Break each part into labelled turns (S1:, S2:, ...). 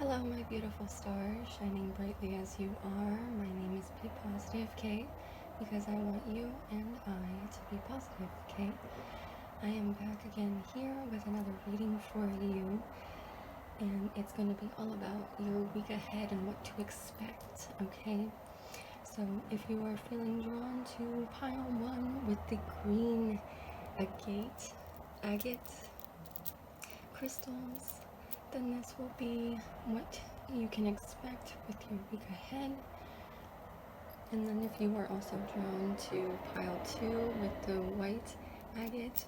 S1: Hello, my beautiful stars, shining brightly as you are. My name is Be Positive Kate because I want you and I to be positive, Kate. I am back again here with another reading for you, and it's going to be all about your week ahead and what to expect, okay? So, if you are feeling drawn to pile one with the green agate crystals, then this will be what you can expect with your week ahead. And then if you are also drawn to pile 2 with the white agate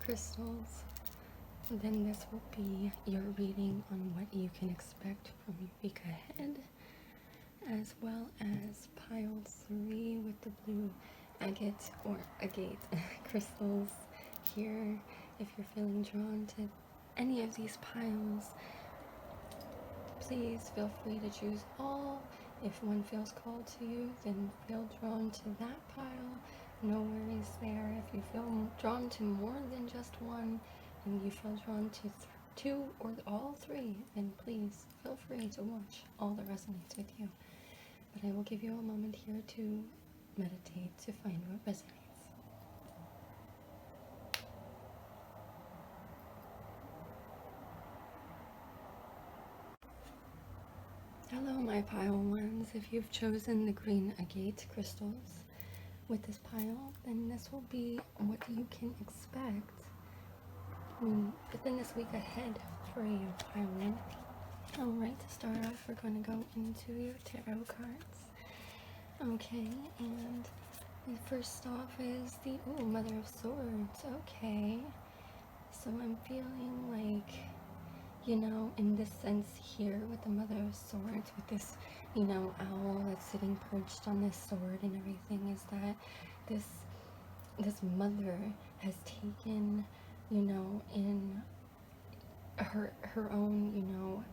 S1: crystals, then this will be your reading on what you can expect from your week ahead, as well as pile 3 with the blue agate crystals here. If you're feeling drawn to any of these piles, please feel free to choose all. If one feels called to you, then feel drawn to that pile. No worries there. If you feel drawn to more than just one, and you feel drawn to 2 or all 3, then please feel free to watch all that resonates with you. But I will give you a moment here to meditate to find what resonates. Hello, my pile ones. If you've chosen the green agate crystals with this pile, then this will be what you can expect within this week ahead for you, pile one. Alright, to start off, we're going to go into your tarot cards. Okay, and first off is the Mother of Swords. Okay, so I'm feeling like, in this sense here with the Mother of Swords, with this, owl that's sitting perched on this sword and everything, is that this mother has taken, in her own,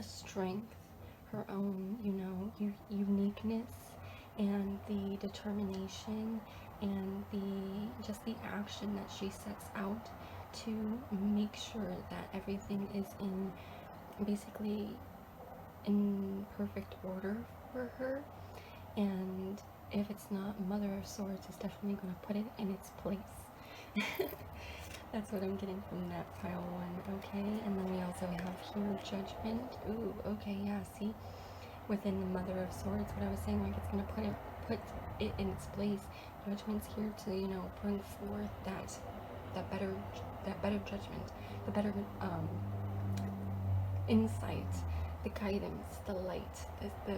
S1: strength, her own, uniqueness, and the determination and the action that she sets out to make sure that everything is basically in perfect order for her. And if it's not Mother of Swords, it's definitely going to put it in its place. That's what I'm getting from that pile one, okay? And then we also have here Judgment. Ooh, okay, yeah, see? Within the Mother of Swords, what I was saying, like it's going to put it in its place. Judgment's here to, bring forth that better judgment, the better insight, the guidance, the light, the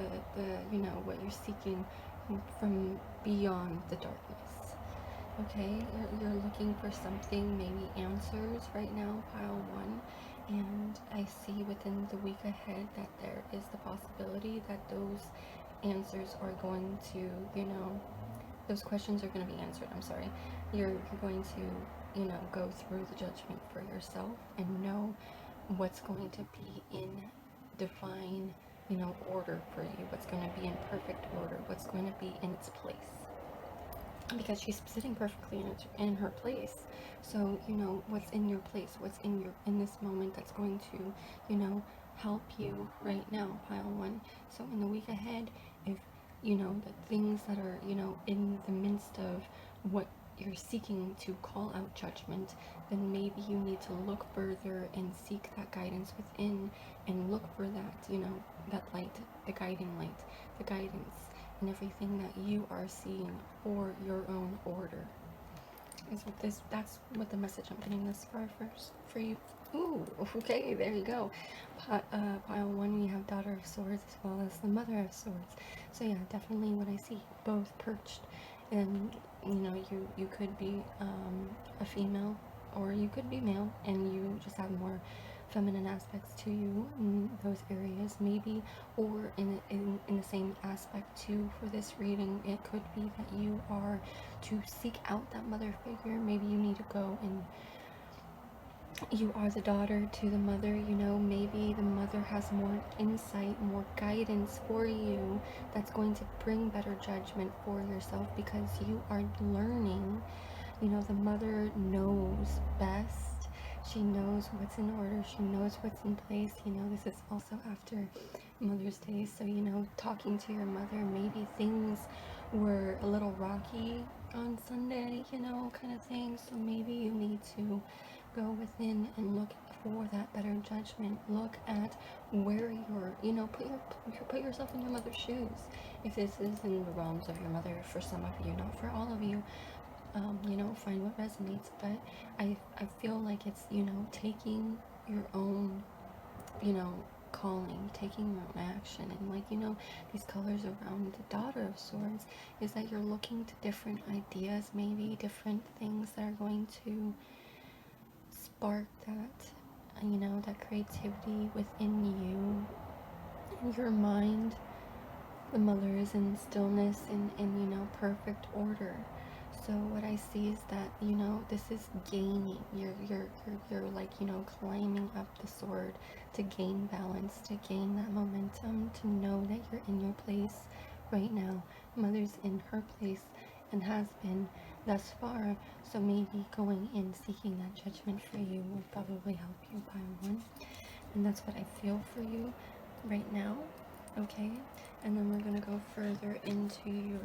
S1: what you're seeking from beyond the darkness. Okay, you're looking for something, maybe answers right now, pile one, and I see within the week ahead that there is the possibility that those answers are going to, those questions are going to be answered. I'm sorry. You're going to, go through the judgment for yourself and know what's going to be in divine, order for you, what's going to be in perfect order, what's going to be in its place. Because she's sitting perfectly in her place. So, what's in your place, what's in this moment that's going to, help you right now, pile one. So in the week ahead, if, the things that are, in the midst of what you're seeking to call out judgment, then maybe you need to look further and seek that guidance within and look for that, that light, the guiding light, the guidance, and everything that you are seeing for your own order. That's what the message I'm getting this far first for you. Ooh, okay, there you go. Pile one, we have Daughter of Swords as well as the Mother of Swords. So yeah, definitely what I see, both perched. And you could be a female, or you could be male, and you just have more feminine aspects to you in those areas, maybe, or in the same aspect too. For this reading, it could be that you are to seek out that mother figure. Maybe you need to go and you are the daughter to the mother, maybe the mother has more insight, more guidance for you that's going to bring better judgment for yourself because you are learning. The mother knows best. She knows what's in order. She knows what's in place. You know, this is also after Mother's Day. So, you know, talking to your mother, maybe things were a little rocky on Sunday, you know, kind of thing. So maybe you need to go within and look for that better judgment. Look at where you're, you know, put yourself in your mother's shoes. If this is in the realms of your mother, for some of you, not for all of you, you know, find what resonates. But I feel like it's, you know, taking your own, you know, calling, taking your own action. And like, you know, these colors around the Daughter of Swords is that you're looking to different ideas, maybe different things that are going to spark that, you know, that creativity within you, in your mind. The mother is in stillness and in, you know, perfect order. So what I see is that, you know, this is gaining. You're like, you know, climbing up the sword to gain balance, to gain that momentum, to know that you're in your place right now. Mother's in her place and has been thus far. So maybe going in, seeking that judgment for you will probably help you, pile one. And that's what I feel for you right now. Okay, and then we're gonna go further into your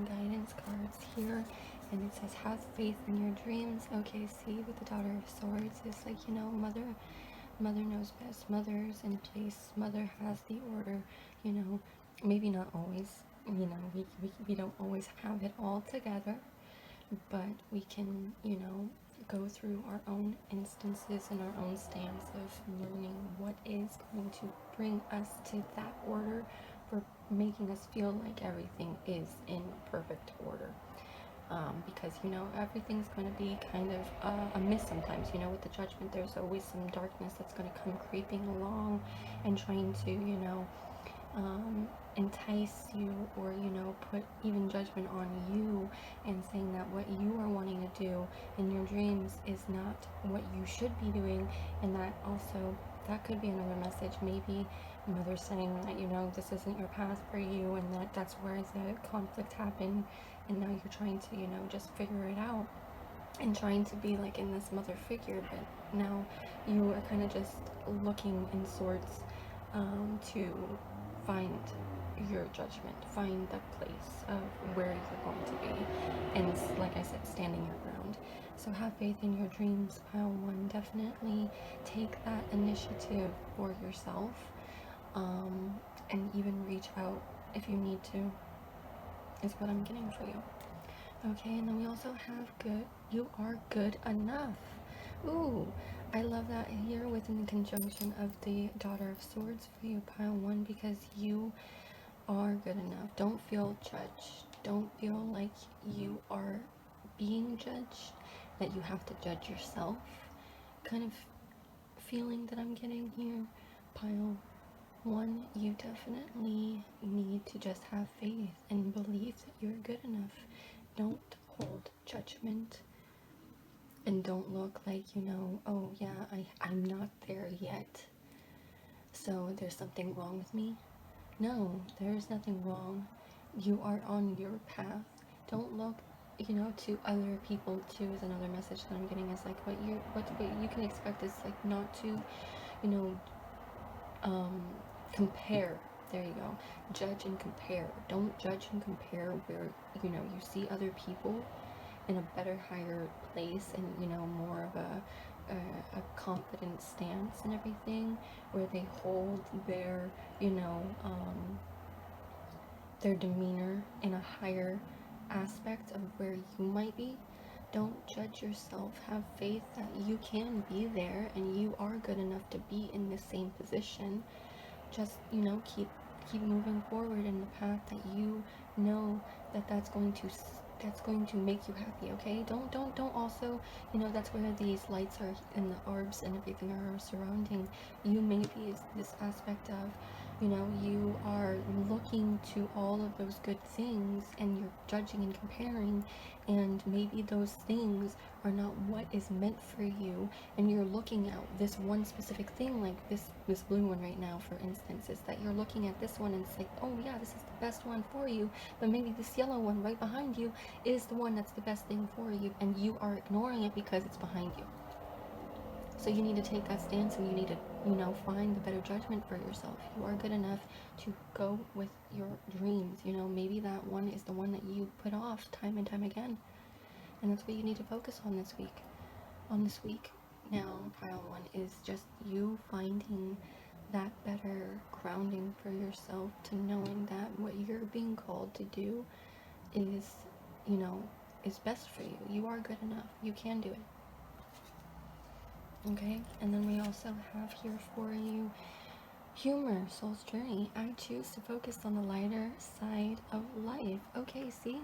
S1: guidance cards here, and it says have faith in your dreams. Okay, see, with the Daughter of Swords, it's like, you know, mother knows best. Mother's in place. Mother has the order. You know, maybe not always. You know, we don't always have it all together, but we can, you know, go through our own instances and our own stance of learning what is going to bring us to that order, for making us feel like everything is in perfect order. Because, you know, everything's going to be kind of a miss sometimes. You know, with the judgment, there's always some darkness that's going to come creeping along and trying to, you know, entice you, or, you know, put even judgment on you, and saying that what you are wanting to do in your dreams is not what you should be doing. And that also, that could be another message. Maybe mother saying that, you know, this isn't your path for you, and that's where the conflict happened, and now you're trying to, you know, just figure it out and trying to be like in this mother figure. But now you are kind of just looking in sorts to find your judgment, find the place of where you're going to be, and like I said, standing your ground. So have faith in your dreams, pile one. Definitely take that initiative for yourself, and even reach out if you need to, is what I'm getting for you. Okay, and then we also have good. You are good enough. Ooh, I love that here within the conjunction of the Daughter of Swords for you, pile one, because you are good enough. Don't feel judged. Don't feel like you are being judged, that you have to judge yourself. Kind of feeling that I'm getting here, pile one. You definitely need to just have faith and believe that you're good enough. Don't hold judgment, and don't look like, you know, oh yeah, I'm not there yet, so there's something wrong with me. No, there's nothing wrong. You are on your path. Don't look, you know, to other people too, is another message that I'm getting, is like what you can expect is like not to, you know, compare. There you go. Judge and compare. Don't judge and compare where, you know, you see other people in a better, higher place, and, you know, more of a confident stance and everything, where they hold their, you know, their demeanor in a higher aspect of where you might be. Don't judge yourself. Have faith that you can be there and you are good enough to be in the same position. Just, you know, keep moving forward in the path that you know that's going to make you happy. Okay, don't also, you know, that's where these lights are and the orbs and everything are surrounding you. Maybe it's this aspect of, you know, you are looking to all of those good things and you're judging and comparing, and maybe those things are not what is meant for you, and you're looking at this one specific thing, like this blue one right now, for instance, is that you're looking at this one and it's like, oh yeah, this is the best one for you, but maybe this yellow one right behind you is the one that's the best thing for you, and you are ignoring it because it's behind you. So you need to take that stance, and you need to, you know, find the better judgment for yourself. You are good enough to go with your dreams. You know, maybe that one is the one that you put off time and time again. And that's what you need to focus on this week. Now, pile one is just you finding that better grounding for yourself, to knowing that what you're being called to do is, you know, is best for you. You are good enough. You can do it. Okay? And then we also have here for you humor, soul's journey. I choose to focus on the lighter side of life. Okay, see,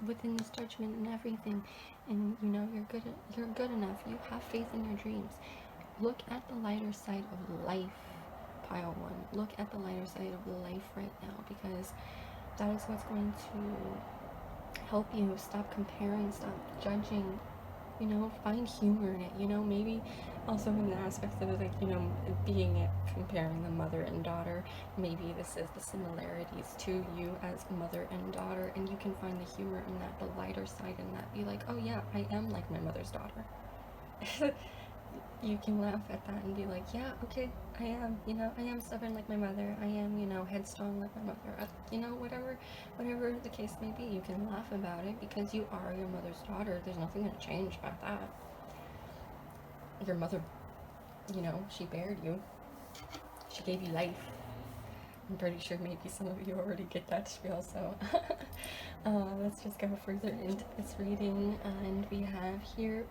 S1: within this judgment and everything, and you know you're good enough. You have faith in your dreams. Look at the lighter side of life, pile one. Look at the lighter side of life right now, because that is what's going to help you stop comparing, stop judging. You know, find humor in it. You know, maybe also in the aspects of, like, you know, being it, comparing the mother and daughter, maybe this is the similarities to you as mother and daughter, and you can find the humor in that, the lighter side in that. Be like, oh yeah, I am like my mother's daughter. You can laugh at that and be like, yeah, okay, I am, you know, I am stubborn like my mother, I am, you know, headstrong like my mother, you know, whatever the case may be, you can laugh about it, because you are your mother's daughter. There's nothing going to change about that. Your mother, you know, she bared you, she gave you life. I'm pretty sure maybe some of you already get that spiel, so let's just go further into this reading. And we have here,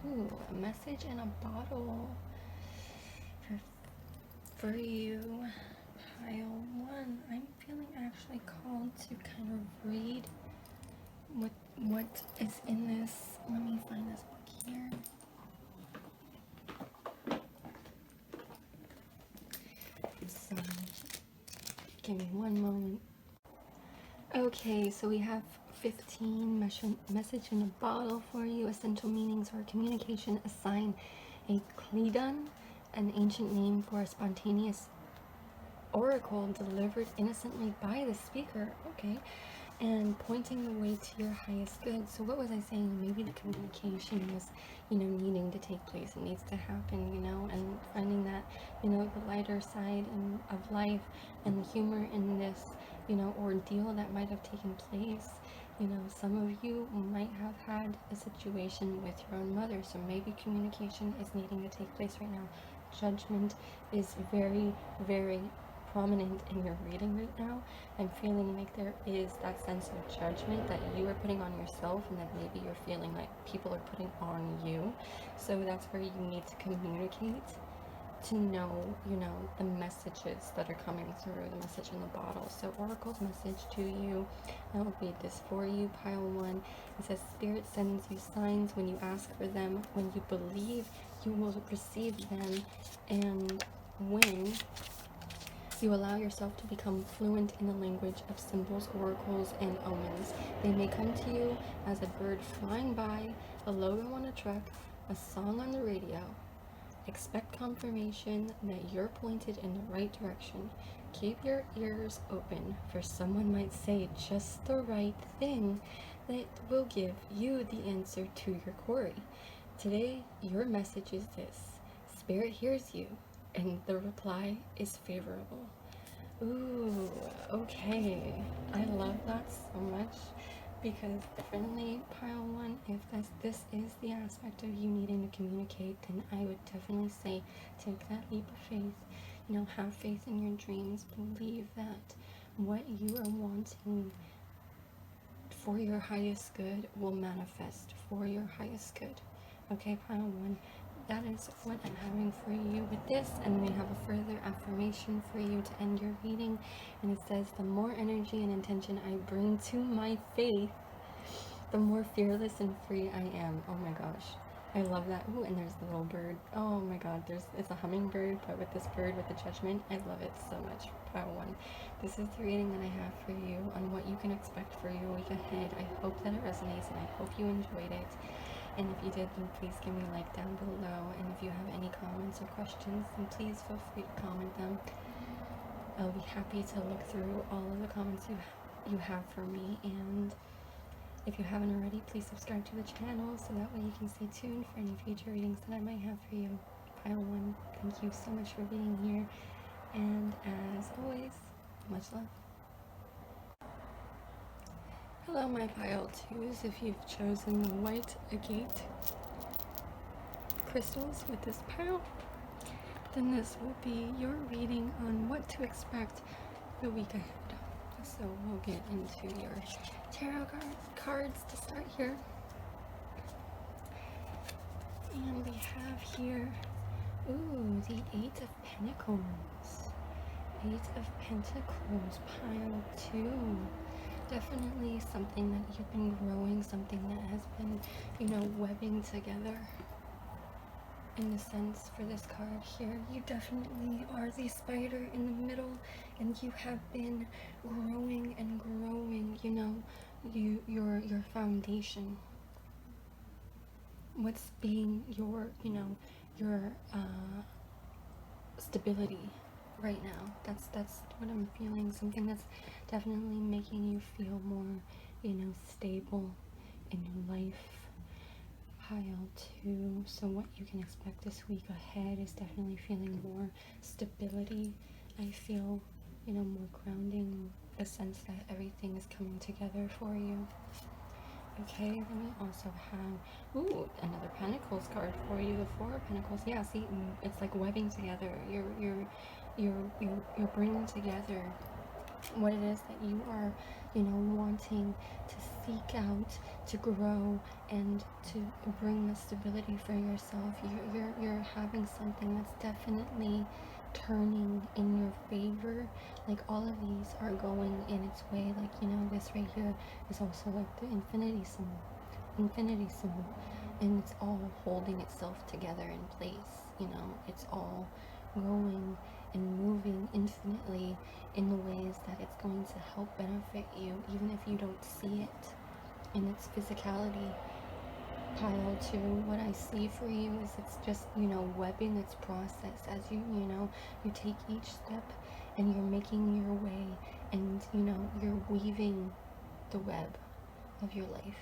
S1: a message in a bottle for you, pile one. I'm feeling actually called to kind of read what is in this. Let me find this book here. So, give me one moment. Okay, so we have 15 message in a bottle for you. Essential meanings are communication, a sign, a Cledon, an ancient name for a spontaneous oracle delivered innocently by the speaker. Okay, and pointing the way to your highest good. So what was I saying? Maybe the communication was, you know, needing to take place. It needs to happen, you know, and finding that, you know, the lighter side of life, and the humor in this, you know, ordeal that might have taken place. You know, some of you might have had a situation with your own mother, so maybe communication is needing to take place right now. Judgment is very, very prominent in your reading right now. I'm feeling like there is that sense of judgment that you are putting on yourself, and that maybe you're feeling like people are putting on you. So that's where you need to communicate, to know, you know, the messages that are coming through, the message in the bottle. So Oracle's message to you, I'll read this for you, pile one. It says, Spirit sends you signs when you ask for them. When you believe, you will receive them. And when you allow yourself to become fluent in the language of symbols, oracles, and omens, they may come to you as a bird flying by, a logo on a truck, a song on the radio. Expect confirmation that you're pointed in the right direction. Keep your ears open, for someone might say just the right thing that will give you the answer to your query. Today, your message is this: Spirit hears you, and the reply is favorable. Ooh, okay. I love that so much, because definitely, pile one, if this is the aspect of you needing to communicate, then I would definitely say take that leap of faith. You know, have faith in your dreams. Believe that what you are wanting for your highest good will manifest for your highest good. Okay, pile one. That is what I'm having for you with this, and we have a further affirmation for you to end your reading, and it says, the more energy and intention I bring to my faith, the more fearless and free I am. Oh my gosh, I love that. Ooh, and there's the little bird. Oh my god, it's a hummingbird, but with this bird with the judgment. I love it so much. Pile one. This is the reading that I have for you on what you can expect for your week ahead. I hope that it resonates, and I hope you enjoyed it. And if you did, then please give me a like down below. And if you have any comments or questions, then please feel free to comment them. I'll be happy to look through all of the comments you have for me. And if you haven't already, please subscribe to the channel, so that way you can stay tuned for any future readings that I might have for you. pile 1. Thank you so much for being here. And as always, much love. Hello, my pile 2s. If you've chosen the white agate crystals with this pile, then this will be your reading on what to expect the week ahead. So we'll get into your tarot cards to start here. And we have here, the 8 of Pentacles. 8 of Pentacles, pile 2. Definitely something that you've been growing, something that has been, webbing together. In the sense for this card here, you definitely are the spider in the middle, and you have been growing and growing, your foundation. What's being your stability right now. That's what I'm feeling. Something that's definitely making you feel more, stable in your life. Pile 2. So what you can expect this week ahead is definitely feeling more stability. I feel, more grounding, the sense that everything is coming together for you. Okay, then we also have, another Pentacles card for you, the 4 of Pentacles. Yeah, see, it's like webbing together. You're bringing together what it is that you are, wanting to seek out, to grow, and to bring the stability for yourself. You're having something that's definitely turning in your favor. Like all of these are going in its way. Like, this right here is also like the infinity symbol, and it's all holding itself together in place. It's all going and moving infinitely in the ways that it's going to help benefit you, even if you don't see it in its physicality. Pile 2, what I see for you is it's just, webbing its process as you take each step and you're making your way, and, you're weaving the web of your life.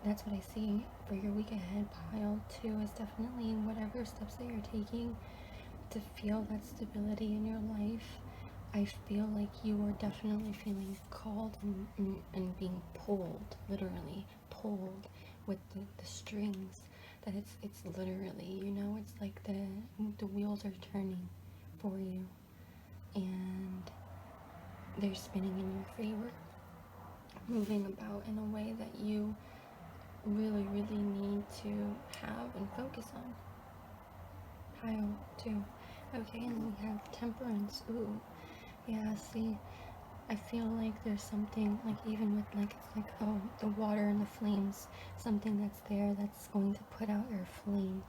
S1: That's what I see for your week ahead. Pile 2 is definitely whatever steps that you're taking to feel that stability in your life. I feel like you are definitely feeling called and being pulled, literally pulled with the strings. That it's literally, it's like the wheels are turning for you, and they're spinning in your favor, moving about in a way that you really, really need to have and focus on. Pile 2. Okay, and we have Temperance. Yeah, see, I feel like there's something, like even with the water and the flames, something that's there that's going to put out your flame.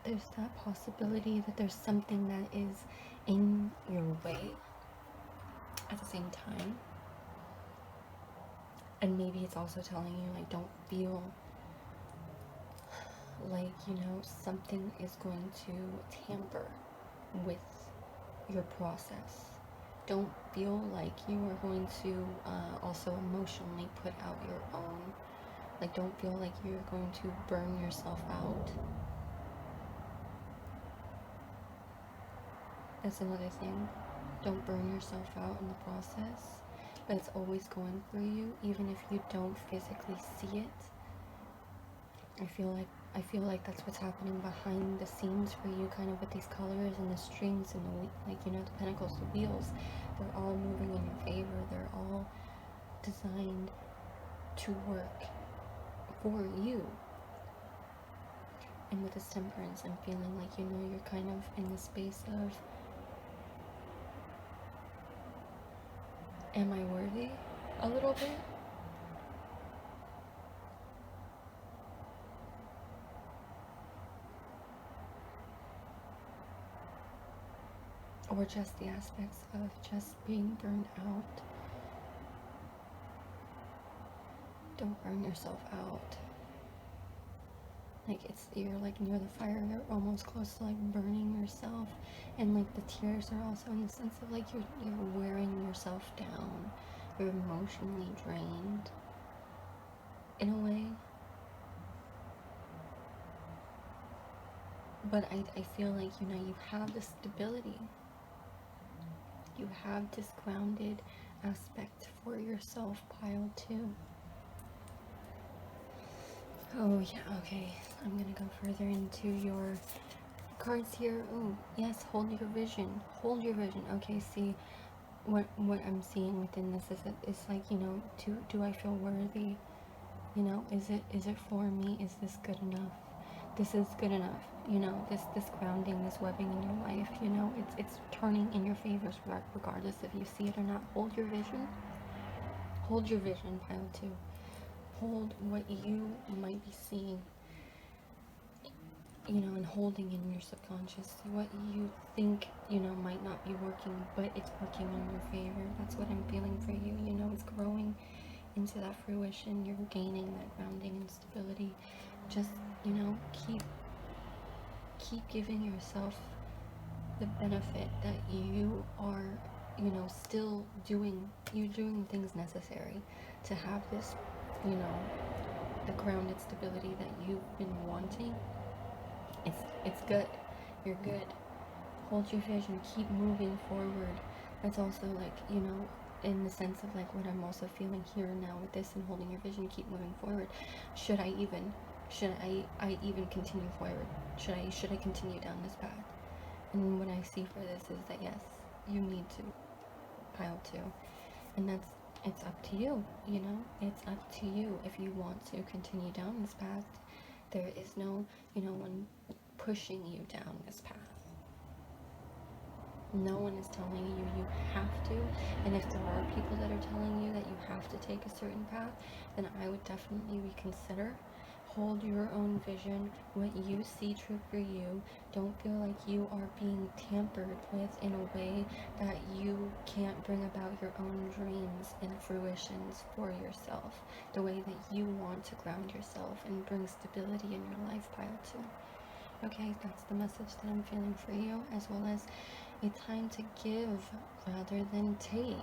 S1: There's that possibility that there's something that is in your way at the same time. And maybe it's also telling you, like, don't feel like, something is going to tamper with your process. Don't feel like you are going to also emotionally put out your own. Like, don't feel like you're going to burn yourself out. That's another thing. Don't burn yourself out in the process. But it's always going through you, even if you don't physically see it. I feel like that's what's happening behind the scenes for you, kind of with these colors and the strings and the pentacles, the wheels. They're all moving in your favor. They're all designed to work for you. And with this Temperance, I'm feeling like, you're kind of in the space of, am I worthy? A little bit. Or just the aspects of just being burned out. Don't burn yourself out. Like, you're like near the fire, you're almost close to like burning yourself. And like the tears are also in the sense of like you're wearing yourself down. You're emotionally drained in a way. But I feel like, you know, you have the stability. You have this grounded aspect for yourself, pile 2. Oh, yeah, okay. I'm gonna go further into your cards here. Oh, yes, hold your vision. Hold your vision. Okay, see, what I'm seeing within this is that it's like, you know, do I feel worthy? You know, is it for me? Is this good enough? This is good enough. You know, this grounding, this webbing in your life, you know, it's turning in your favor regardless if you see it or not. Hold your vision. Hold your vision, pile 2. Hold what you might be seeing, you know, and holding in your subconscious what you think, you know, might not be working, but it's working in your favor. That's what I'm feeling for you. You know, it's growing into that fruition. You're gaining that grounding and stability. Just, you know, keep giving yourself the benefit that you are, you know, still doing things necessary to have this, you know, the grounded stability that you've been wanting. It's good. You're good. Hold your vision. Keep moving forward. That's also like, you know, in the sense of like what I'm also feeling here now with this and holding your vision. Keep moving forward. Should I even continue forward? Should I continue down this path? And what I see for this is that yes, you need to, pile 2, and it's up to you. You know, it's up to you if you want to continue down this path. There is no, you know, one pushing you down this path. No one is telling you have to. And if there are people that are telling you that you have to take a certain path, then I would definitely reconsider. Hold your own vision, what you see true for you. Don't feel like you are being tampered with in a way that you can't bring about your own dreams and fruitions for yourself, the way that you want to ground yourself and bring stability in your life, pile 2. Okay, that's the message that I'm feeling for you, as well as a time to give rather than take.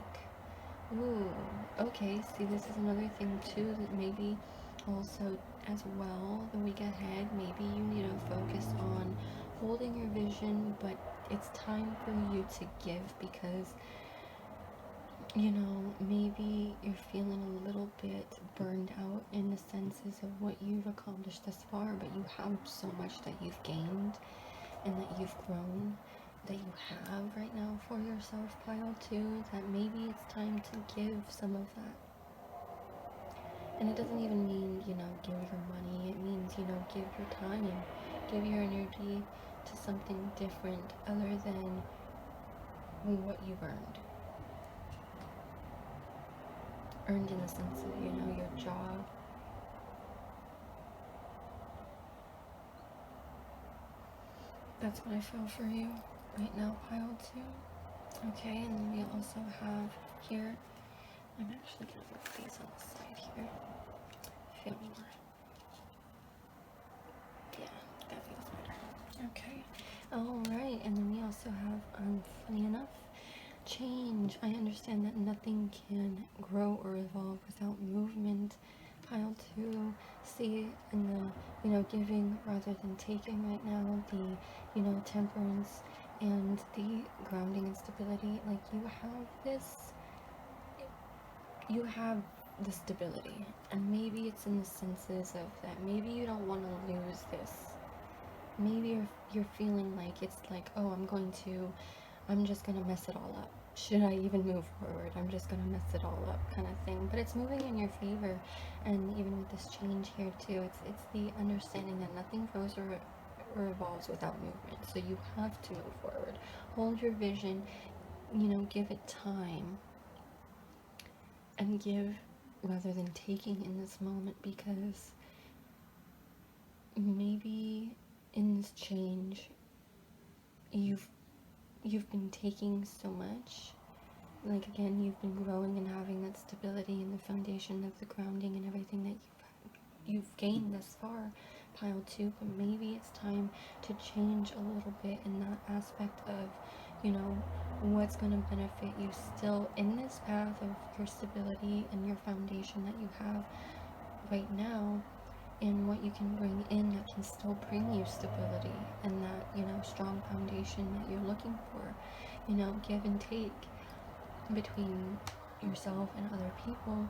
S1: Ooh, okay, see, this is another thing too that maybe also as well the week ahead, maybe you need to focus on holding your vision, but it's time for you to give because, you know, maybe you're feeling a little bit burned out in the senses of what you've accomplished thus far, but you have so much that you've gained and that you've grown, that you have right now for yourself, pile 2, that maybe it's time to give some of that. And it doesn't even mean, you know, give your money. It means, you know, give your time, give your energy to something different other than what you've earned. Earned in the sense of, you know, your job. That's what I feel for you right now, pile 2. Okay, and then we also have here, I'm actually going to put these on the side here. Feel more. Yeah, that feels better. Okay. Alright, and then we also have, funny enough, change. I understand that nothing can grow or evolve without movement. Pile 2, see in the, you know, giving rather than taking right now, the, you know, temperance and the grounding and stability. Like you have the stability, and maybe it's in the senses of that maybe you don't want to lose this. Maybe you're feeling like it's like, oh, I'm just gonna mess it all up. Should I even move forward? I'm just gonna mess it all up, kind of thing. But it's moving in your favor, and even with this change here too, it's the understanding that nothing grows or evolves without movement. So you have to move forward. Hold your vision, you know, give it time, and give rather than taking in this moment, because maybe in this change you've been taking so much. Like again, you've been growing and having that stability and the foundation of the grounding and everything that you've gained thus far, pile 2, but maybe it's time to change a little bit in that aspect of, you know, what's going to benefit you still in this path of your stability and your foundation that you have right now, and what you can bring in that can still bring you stability and that, you know, strong foundation that you're looking for. You know, give and take between yourself and other people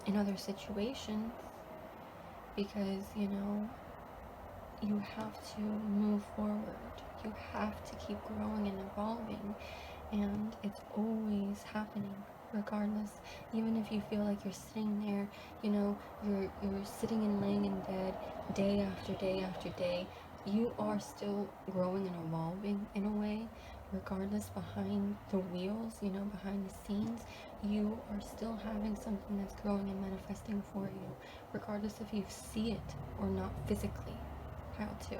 S1: in other situations, because, you know, you have to move forward. You have to keep growing and evolving, and it's always happening regardless. Even if you feel like you're sitting there, you know, you're sitting and laying in bed day after day after day, you are still growing and evolving in a way. Regardless, behind the wheels, you know, behind the scenes, you are still having something that's growing and manifesting for you, regardless if you see it or not physically. How to.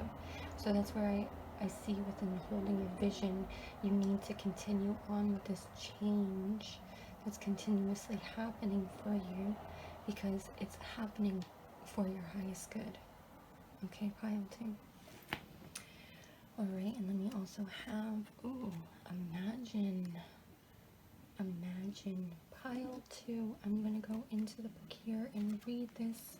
S1: So that's where I see within holding your vision, you need to continue on with this change that's continuously happening for you, because it's happening for your highest good. Okay, pile 2. Alright, and then we also have, imagine pile 2. I'm going to go into the book here and read this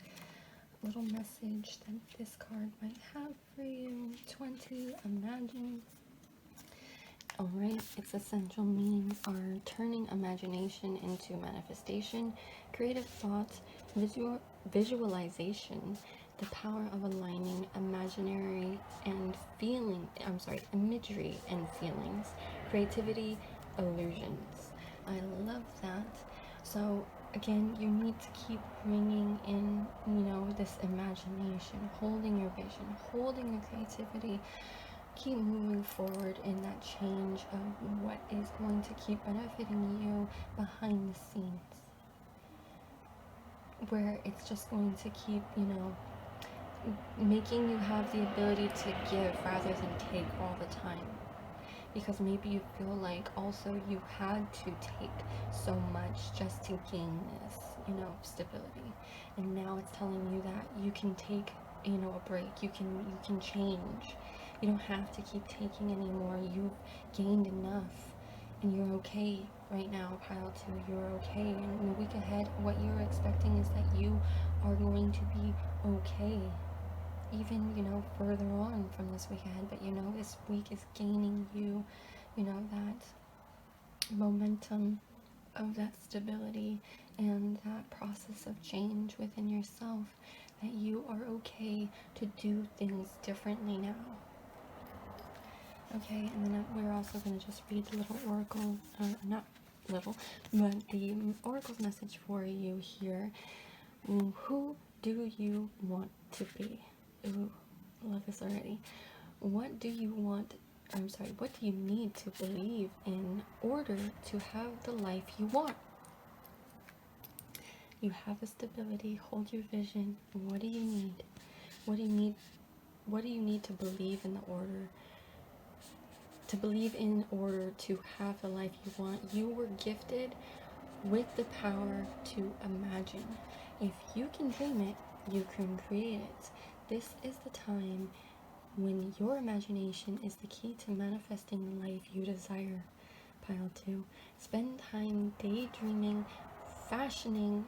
S1: little message that this card might have for you. 20, imagine. Alright, its essential meanings are turning imagination into manifestation, creative thought, visualization, the power of aligning imaginary and imagery and feelings, creativity, illusions. I love that. So again, you need to keep bringing in, you know, this imagination, holding your vision, holding your creativity. Keep moving forward in that change of what is going to keep benefiting you behind the scenes, where it's just going to keep, you know, making you have the ability to give rather than take all the time. Because maybe you feel like also you had to take so much just to gain this, you know, stability. And now it's telling you that you can take, you know, a break. You can change. You don't have to keep taking anymore. You've gained enough, and you're okay right now, pile 2. You're okay. And in the week ahead, what you're expecting is that you are going to be okay. Even, you know, further on from this week ahead, but you know, this week is gaining you, you know, that momentum of that stability and that process of change within yourself, that you are okay to do things differently now. Okay, and then we're also going to just read the little oracle, not little, but the oracle's message for you here. Who do you want to be? Ooh, love this already. What do you need to believe in order to have the life you want? You have the stability, hold your vision. What do you need? What do you need to believe in order to have the life you want? You were gifted with the power to imagine. If you can dream it, you can create it. This is the time when your imagination is the key to manifesting the life you desire. Pile 2. Spend time daydreaming, fashioning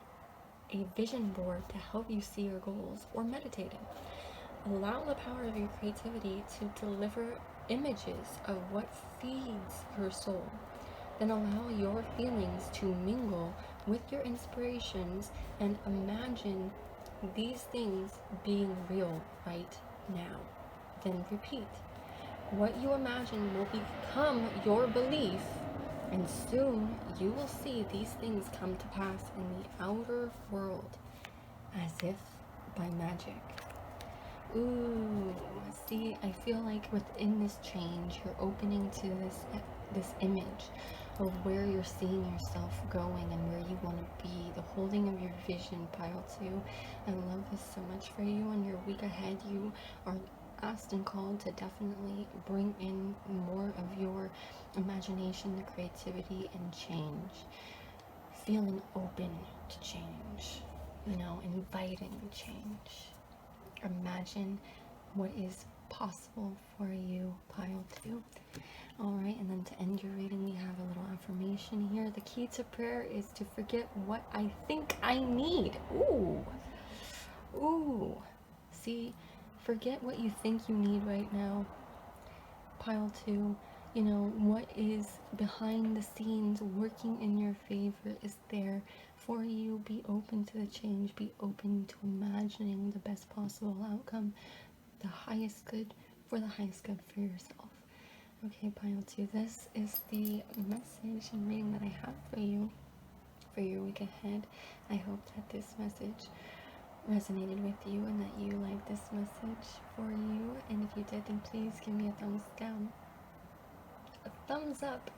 S1: a vision board to help you see your goals, or meditating. Allow the power of your creativity to deliver images of what feeds your soul. Then allow your feelings to mingle with your inspirations and imagine these things being real right now. Then repeat. What you imagine will become your belief, and soon you will see these things come to pass in the outer world as if by magic. Ooh, see, I feel like within this change, you're opening to this image of where you're seeing yourself going and where you want to be, the holding of your vision, pile 2. I love this so much for you. On your week ahead, you are asked and called to definitely bring in more of your imagination, the creativity, and change. Feeling open to change, you know, inviting change. Imagine what is possible for you, pile 2. Alright, and then to end your reading, we have a little affirmation here. The key to prayer is to forget what I think I need. Ooh! Ooh, see, forget what you think you need right now. Pile 2, you know, what is behind the scenes working in your favor is there for you. Be open to the change. Be open to imagining the best possible outcome, the highest good, for the highest good for yourself. Okay, Pile 2, this is the message and reading that I have for you for your week ahead. I hope that this message resonated with you and that you liked this message for you. And if you did, then please give me a thumbs down, a thumbs up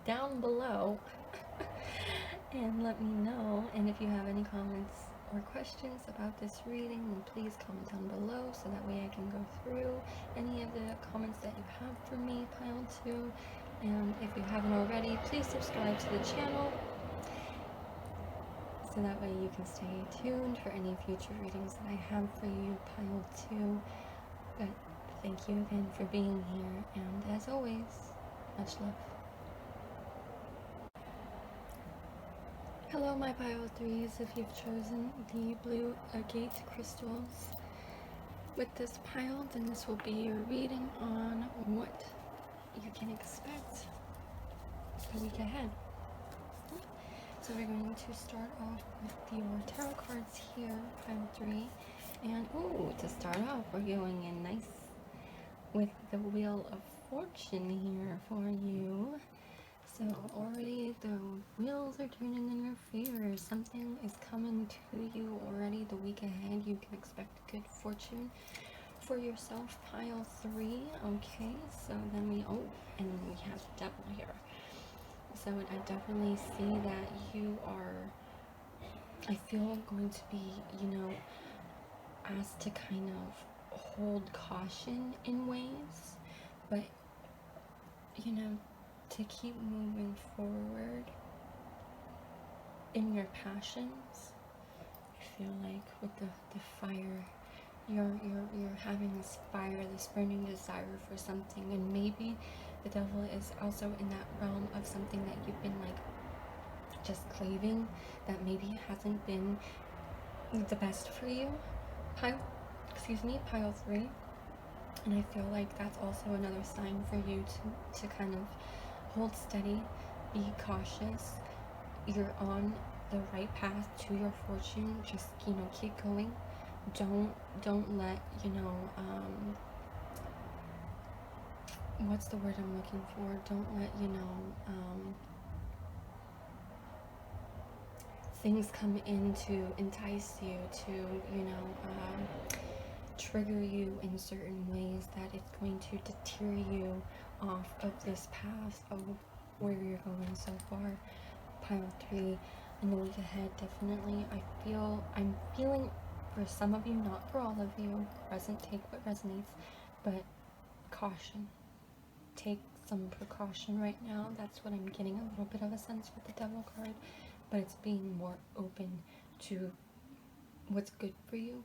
S1: down below and let me know. And if you have any comments or questions about this reading, then please comment down below so that way I can go through any of the comments that you have for me, Pile 2. And if you haven't already, please subscribe to the channel so that way you can stay tuned for any future readings that I have for you, Pile 2. But thank you again for being here, and as always, much love. Hello, my Pile 3s, if you've chosen the blue Agate crystals with this pile, then this will be your reading on what you can expect the week ahead. So we're going to start off with your tarot cards here, Pile 3. And, ooh, to start off, we're going in nice with the Wheel of Fortune here for you. So already the wheels are turning in your favor. Something is coming to you already the week ahead. You can expect good fortune for yourself, Pile 3. Okay, so then we have the Devil here. So I definitely see that you are, I feel, going to be, you know, asked to kind of hold caution in ways, but, you know, to keep moving forward in your passions. I feel like with the fire, you're having this fire, this burning desire for something, and maybe the Devil is also in that realm of something that you've been like just craving, that maybe hasn't been the best for you, Pile 3. And I feel like that's also another sign for you to kind of hold steady, be cautious. You're on the right path to your fortune. Just, you know, keep going. Don't let, you know, what's the word I'm looking for? Don't let, you know, things come in to entice you, to, you know, trigger you in certain ways that it's going to deter you off of this path of where you're going so far, Pile 3. In the week ahead, definitely, I'm feeling, for some of you, not for all of you, take what resonates, but caution. Take some precaution right now. That's what I'm getting, a little bit of a sense with the Devil card, but it's being more open to what's good for you.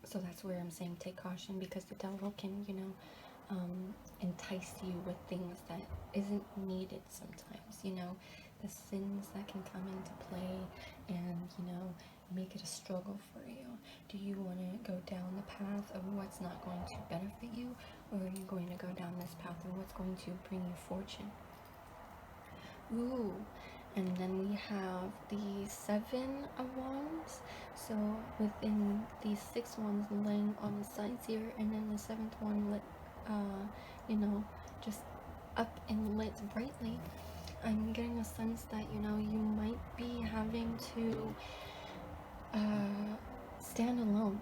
S1: So that's where I'm saying take caution, because the Devil can, you know, entice you with things that isn't needed sometimes, you know, the sins that can come into play and, you know, make it a struggle for you. Do you want to go down the path of what's not going to benefit you, or are you going to go down this path of what's going to bring you fortune? Ooh, and then we have the 7 of Wands. So within these 6 ones laying on the sides here, and then the 7th one lit, you know, just up and lit brightly. I'm getting a sense that, you know, you might be having to stand alone.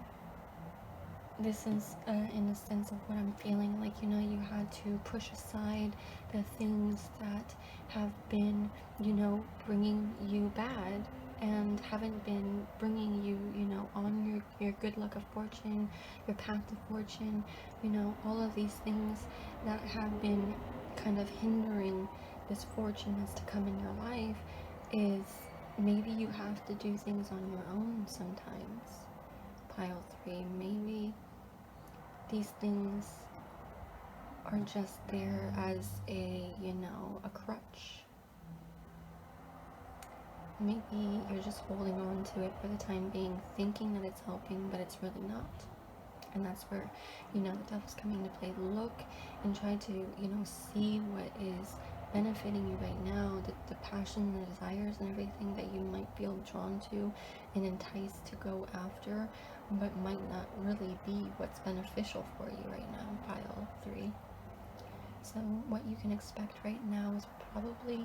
S1: This is in a sense of what I'm feeling, like, you know, you had to push aside the things that have been, you know, bringing you bad and haven't been bringing you, you know, on your good luck of fortune, your path to fortune, you know, all of these things that have been kind of hindering this fortune that's to come in your life. Is maybe you have to do things on your own sometimes, Pile 3. Maybe these things are just there as a, you know, a crutch. maybe you're just holding on to it for the time being, thinking that it's helping, but it's really not. And that's where, the devil's coming to play. Look and try to, see what is benefiting you right now, the passion, the desires, and everything that you might feel drawn to and enticed to go after, but might not really be what's beneficial for you right now, pile 3. So what you can expect right now is probably,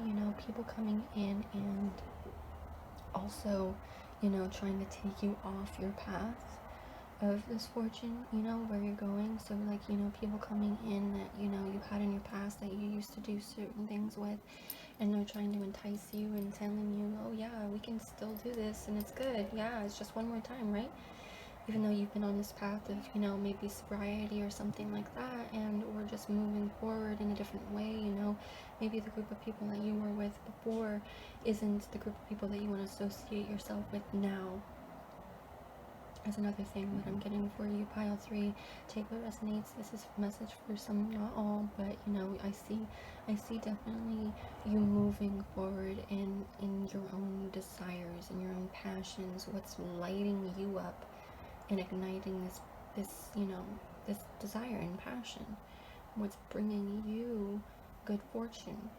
S1: people coming in and also, trying to take you off your path of this fortune, where you're going. So like, people coming in that, you've had in your past that you used to do certain things with, and they're trying to entice you and telling you, oh yeah, we can still do this and it's good. Yeah, it's just one more time, right? Even though you've been on this path of, maybe sobriety or something like that, and we're just moving forward in a different way, maybe the group of people that you were with before isn't the group of people that you want to associate yourself with now. That's another thing that I'm getting for you, pile 3. Take what resonates. This is a message for some, not all, but I see definitely you moving forward in your own desires and your own passions, what's lighting you up and igniting this this desire and passion, what's bringing you good fortune.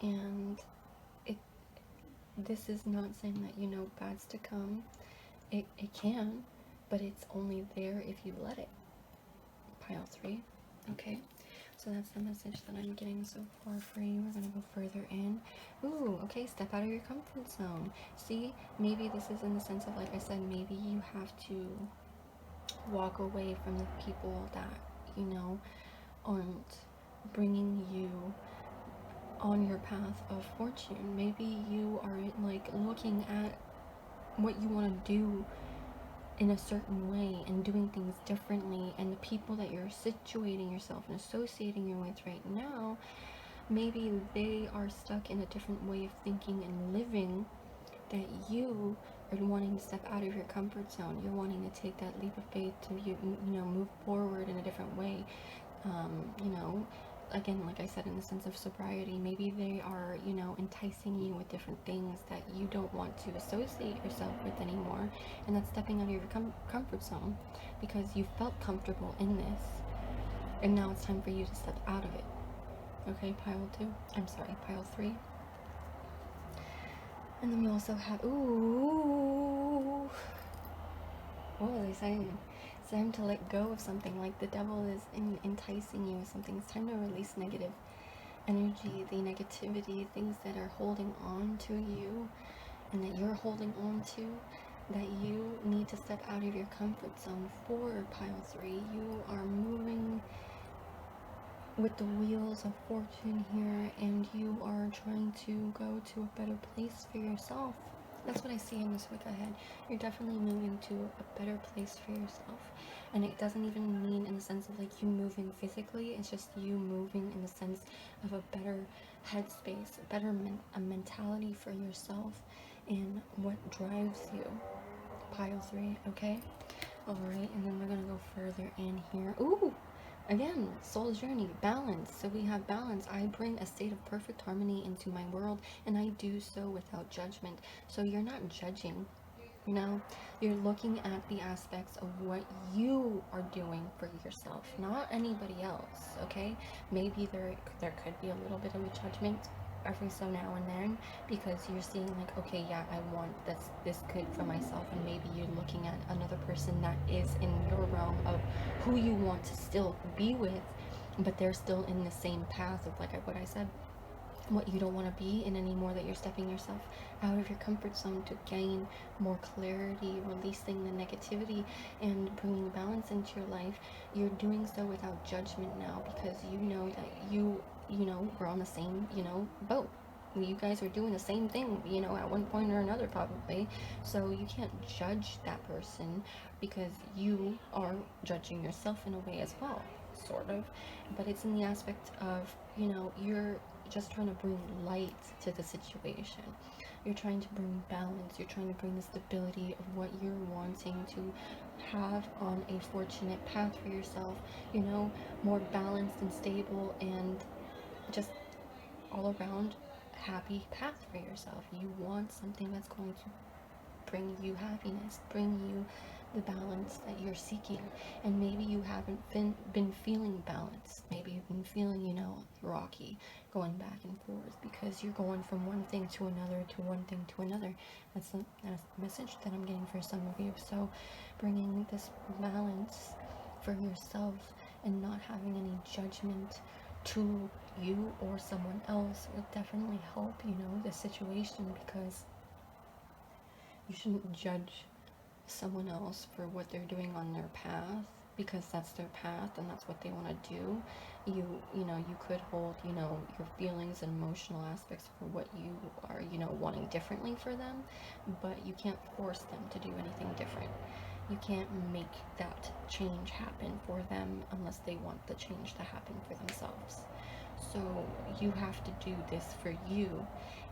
S1: And this is not saying that bad's to come. It can, but it's only there if you let it. Pile 3. Okay, so that's the message that I'm getting so far for you. We're gonna go further in. Ooh, okay, step out of your comfort zone. See, maybe this is in the sense of, like I said, maybe you have to walk away from the people that aren't bringing you on your path of fortune. Maybe you are like looking at what you want to do in a certain way and doing things differently, and the people that you're situating yourself and associating you with right now, maybe they are stuck in a different way of thinking and living, that you are wanting to step out of your comfort zone. You're wanting to take that leap of faith to move forward in a different way. Again, like I said, in the sense of sobriety, maybe they are, enticing you with different things that you don't want to associate yourself with anymore. And that's stepping out of your comfort zone, because you felt comfortable in this. And now it's time for you to step out of it. Okay, pile 3. And then we also have, ooh, what was I saying? It's time to let go of something. Like the devil is enticing you with something. It's time to release negative energy, the negativity, things that are holding on to you and that you're holding on to, that you need to step out of your comfort zone for, pile 3. You are moving with the wheels of fortune here, and you are trying to go to a better place for yourself. That's what I see in this week ahead. You're definitely moving to a better place for yourself. And it doesn't even mean in the sense of like you moving physically. It's just you moving in the sense of a better headspace, a better mentality for yourself and what drives you. Pile 3, okay? Alright, and then we're going to go further in here. Ooh! Again, soul journey, balance. So we have balance. I bring a state of perfect harmony into my world, and I do so without judgment. So you're not judging, you're looking at the aspects of what you are doing for yourself, not anybody else, okay? Maybe there could be a little bit of a judgment every so now and then, because you're seeing like, okay, yeah, I want this good for myself, and maybe you're looking at another person that is in your realm of who you want to still be with, but they're still in the same path of like what I said, what you don't want to be in anymore, that you're stepping yourself out of your comfort zone to gain more clarity, releasing the negativity and bringing balance into your life. You're doing so without judgment now, because you know that we're on the same, boat. You guys are doing the same thing, at one point or another probably. So you can't judge that person, because you are judging yourself in a way as well, sort of. But it's in the aspect of, you're just trying to bring light to the situation. You're trying to bring balance. You're trying to bring the stability of what you're wanting to have on a fortunate path for yourself, more balanced and stable, and just all around happy path for yourself. You want something that's going to bring you happiness, bring you the balance that you're seeking. And maybe you haven't been feeling balanced. Maybe you've been feeling, rocky, going back and forth because you're going from one thing to another, to one thing to another. That's the message that I'm getting for some of you. So bringing this balance for yourself and not having any judgment to you or someone else will definitely help, the situation, because you shouldn't judge someone else for what they're doing on their path, because that's their path and that's what they want to do. You could hold, your feelings and emotional aspects for what you are, wanting differently for them, but you can't force them to do anything different. You can't make that change happen for them unless they want the change to happen for themselves. So you have to do this for you.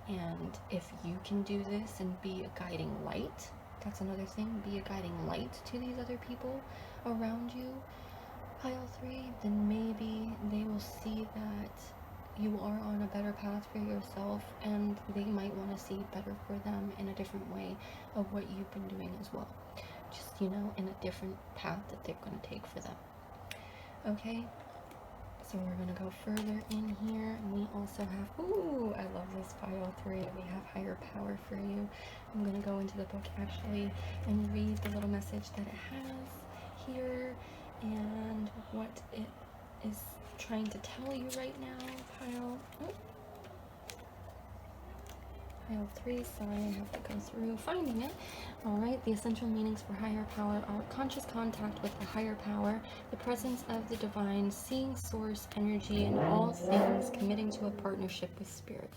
S1: And if you can do this and be a guiding light, that's another thing, be a guiding light to these other people around you, pile 3, then maybe they will see that you are on a better path for yourself, and they might want to see better for them in a different way of what you've been doing as well. Just, in a different path that they're going to take for them. Okay? So we're going to go further in here, and we also have, ooh, I love this pile 3, we have higher power for you. I'm going to go into the book actually and read the little message that it has here and what it is trying to tell you right now. Pile 3, sorry, I have to go through finding it. Alright, the essential meanings for higher power are conscious contact with the higher power, the presence of the divine, seeing source energy in all things, committing to a partnership with spirit.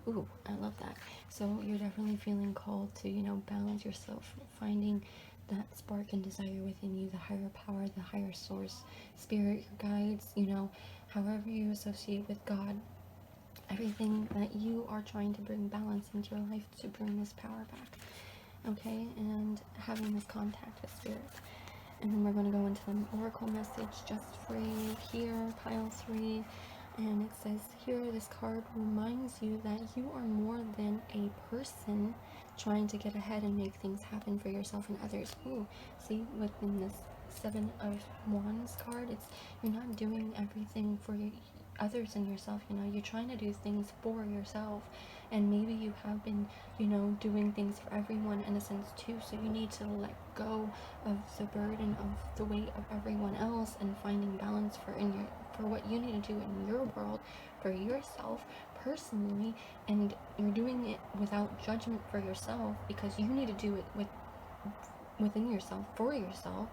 S1: Ooh, I love that. So you're definitely feeling called to, balance yourself, finding that spark and desire within you, the higher power, the higher source, spirit, your guides, however you associate with God. Everything that you are trying to bring balance into your life to bring this power back, okay, and having this contact with spirit. And then we're going to go into an oracle message just for you here, pile 3, and it says here, this card reminds you that you are more than a person trying to get ahead and make things happen for yourself and others. Ooh, see, within this 7 of Wands card, it's you're not doing everything for others and yourself. You're trying to do things for yourself, and maybe you have been doing things for everyone in a sense too, so you need to let go of the burden of the weight of everyone else and finding balance for what you need to do in your world for yourself personally. And you're doing it without judgment for yourself, because you need to do it within yourself for yourself.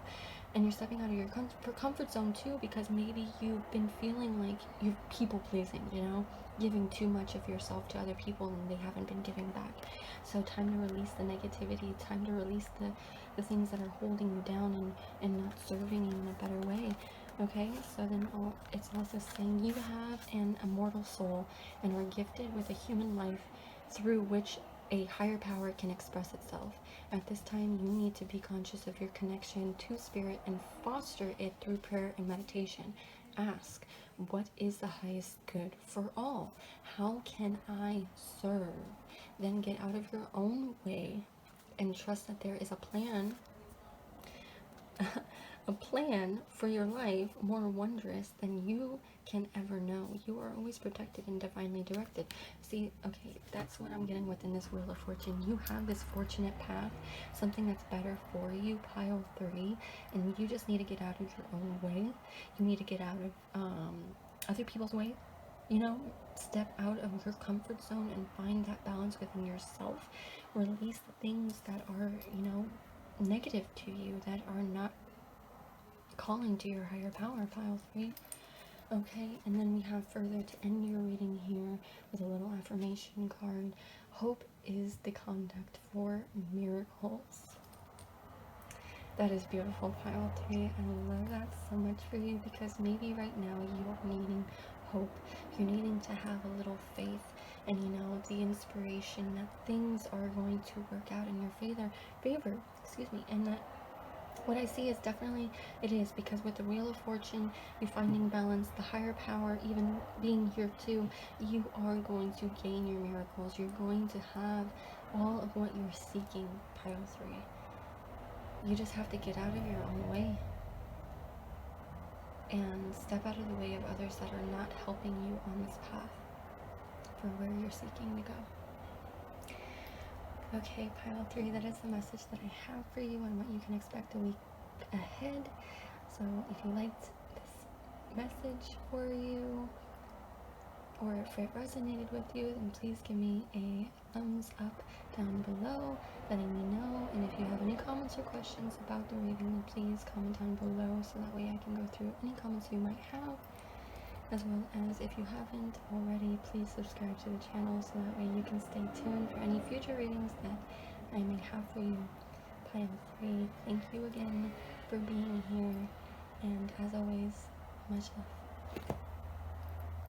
S1: And you're stepping out of your comfort zone too, because maybe you've been feeling like you're people pleasing, giving too much of yourself to other people and they haven't been giving back. So time to release the negativity, time to release the things that are holding you down and not serving you in a better way. Okay, so then it's also saying you have an immortal soul and are gifted with a human life through which a higher power can express itself. At this time, you need to be conscious of your connection to spirit and foster it through prayer and meditation. Ask, what is the highest good for all? How can I serve? Then get out of your own way and trust that there is a plan a plan for your life more wondrous than you can ever know. You are always protected and divinely directed. See, okay, that's what I'm getting within this Wheel of Fortune. You have this fortunate path, something that's better for you, pile 3, and you just need to get out of your own way. You need to get out of other people's way. Step out of your comfort zone and find that balance within yourself. Release the things that are, negative to you, that are not calling to your higher power, pile 3. Okay, and then we have further to end your reading here with a little affirmation card. Hope is the conduct for miracles. That is beautiful, pile 3. I love that so much for you, because maybe right now you are needing hope. You're needing to have a little faith and the inspiration that things are going to work out in your favor, and that What I see is definitely it is, because with the Wheel of Fortune, you finding balance, the higher power even being here too, you are going to gain your miracles. You're going to have all of what you're seeking, pile 3. You just have to get out of your own way and step out of the way of others that are not helping you on this path for where you're seeking to go. Okay, pile 3, that is the message that I have for you and what you can expect a week ahead. So if you liked this message for you, or if it resonated with you, then please give me a thumbs up down below, letting me know. And if you have any comments or questions about the reading, then please comment down below so that way I can go through any comments you might have. As well as, if you haven't already, please subscribe to the channel so that way you can stay tuned for any future readings that I may have for you. Pile 3, thank you again for being here, and as always, much love.